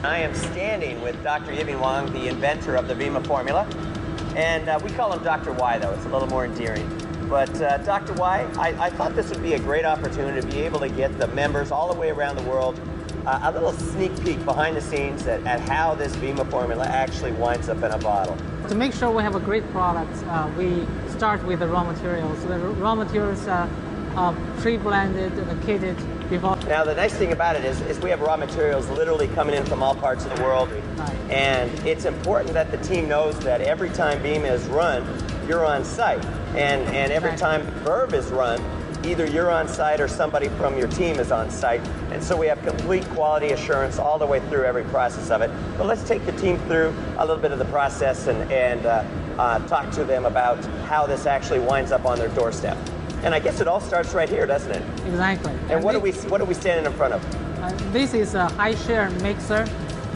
I am standing with Dr. Yibing Wang, the inventor of the Vima formula. And we call him Dr. Y, though. It's a little more endearing. But Dr. Y, I thought this would be a great opportunity to be able to get the members all the way around the world a little sneak peek behind the scenes at how this Vima formula actually winds up in a bottle. To make sure we have a great product, we start with the raw materials. The raw materials are pre-blended and kitted before. Now, the nice thing about it is we have raw materials literally coming in from all parts of the world. Right. And it's important that the team knows that every time Vima is run, you're on site. And every time Verve is run, either you're on site or somebody from your team is on site. And so we have complete quality assurance all the way through every process of it. But let's take the team through a little bit of the process and talk to them about how this actually winds up on their doorstep. And I guess it all starts right here, doesn't it? Exactly. And what are we standing in front of? This is a high shear mixer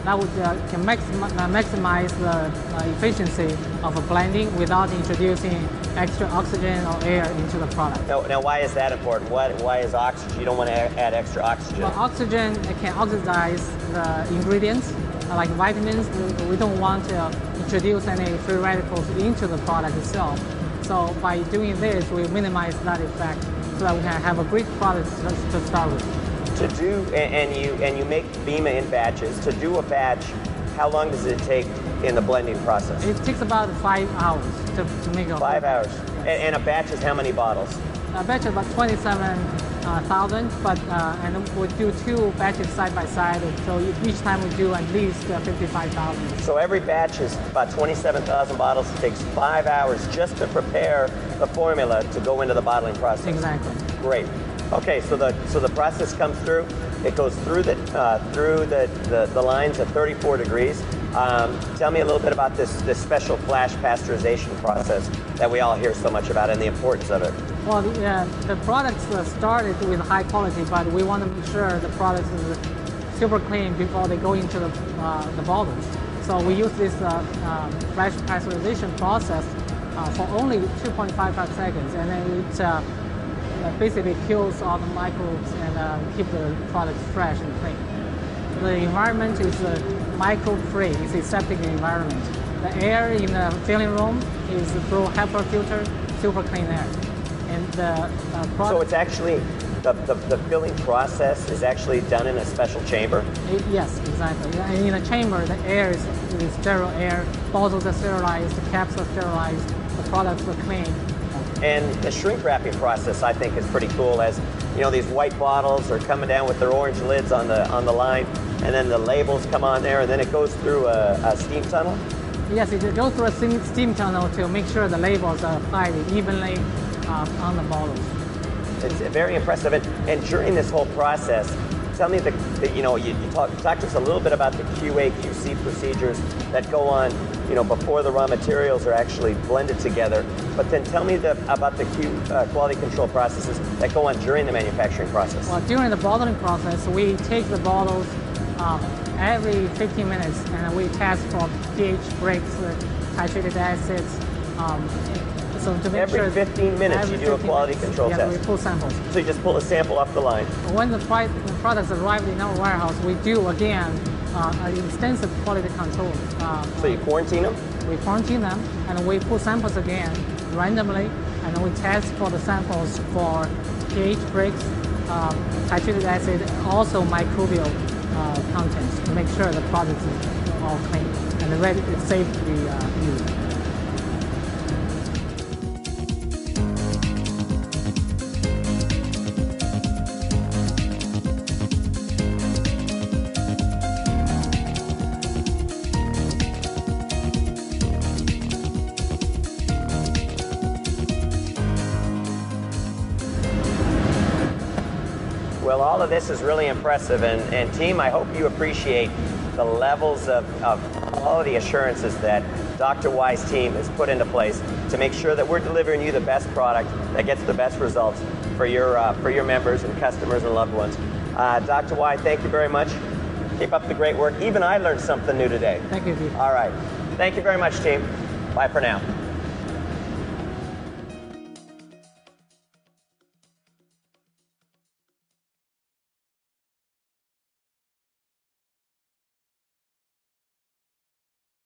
that would, can maximize the efficiency of a blending without introducing extra oxygen or air into the product. Now why is that important? Why is oxygen? You don't want to add extra oxygen. Well, oxygen can oxidize the ingredients, like vitamins. We don't want to introduce any free radicals into the product itself. So by doing this, we minimize that effect so that we can have a great product to start with. To do, and you make Vima in batches. To do a batch, how long does it take in the blending process? It takes about 5 hours to make a 5 hours. Yes. And a batch is how many bottles? A batch is about 27,000, but and we do 2 batches side by side, so each time we do at least 55,000. So every batch is about 27,000 bottles. It takes 5 hours just to prepare the formula to go into the bottling process. Exactly. Great. Okay, so the process comes through. It goes through the lines at 34 degrees. Tell me a little bit about this special flash pasteurization process that we all hear so much about and the importance of it. Well, the products started with high quality, but we want to make sure the products is super clean before they go into the bottles. So we use this flash pasteurization process for only 2.55 seconds, and then it basically kills all the microbes and keep the products fresh and clean. The environment is microbe-free. It's a aseptic environment. The air in the filling room is through HEPA filter, super clean air. And the product. So it's actually the filling process is actually done in a special chamber. Yes, exactly. And in the chamber, the air is sterile air. Bottles are sterilized, the caps are sterilized, the products are clean. And the shrink wrapping process, I think, is pretty cool. As you know, these white bottles are coming down with their orange lids on the line, and then the labels come on there, and then it goes through a steam tunnel. Yes, it goes through a steam tunnel to make sure the labels are applied evenly on the bottles. It's very impressive. And during this whole process, tell me you talk to us a little bit about the QA/QC procedures that go on, before the raw materials are actually blended together. But then tell me about the quality control processes that go on during the manufacturing process. Well, during the bottling process, we take the bottles every 15 minutes and we test for pH breaks, titrated acids. So to make every 15 minutes you do a quality control test. We pull samples. So you just pull a sample off the line. When the products arrive in our warehouse, we do again an extensive quality control. So you quarantine them? We quarantine them and we pull samples again randomly, and we test for the samples for pH breaks, titrated acid, and also microbial contents to make sure the product is all clean and ready, it's safe to be used. Well, all of this is really impressive, and team, I hope you appreciate the levels of quality assurances that Dr. Y's team has put into place to make sure that we're delivering you the best product that gets the best results for your members and customers and loved ones. Dr. Y, thank you very much. Keep up the great work. Even I learned something new today. Thank you, Pete. All right. Thank you very much, team. Bye for now.